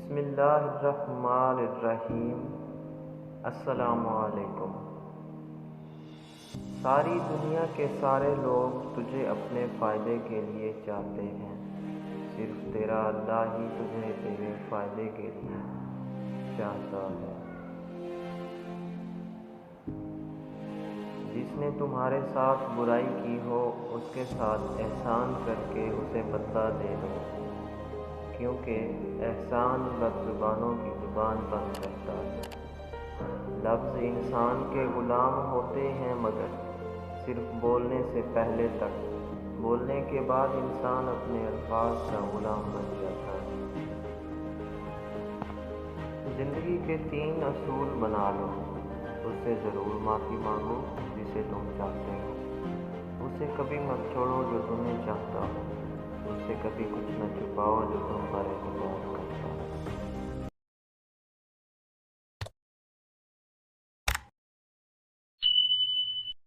بسم اللہ الرحمن الرحیم۔ السلام علیکم۔ ساری دنیا کے سارے لوگ تجھے اپنے فائدے کے لیے چاہتے ہیں، صرف تیرا اللہ ہی تجھے تیرے فائدے کے لیے چاہتا ہے۔ جس نے تمہارے ساتھ برائی کی ہو اس کے ساتھ احسان کر کے اسے بدلہ دے دو، کیونکہ احسان بدزبانوں کی زبان بند کرتا ہے۔ لفظ انسان کے غلام ہوتے ہیں مگر صرف بولنے سے پہلے تک، بولنے کے بعد انسان اپنے الفاظ کا غلام بن جاتا ہے۔ زندگی کے 3 اصول بنا لو۔ اس سے ضرور معافی مانگو جسے تم چاہتے ہو، اسے کبھی مت چھوڑو جو تمہیں چاہتا ہو، اس سے کبھی کچھ نہ چھپاؤ جو تم پر اعتبار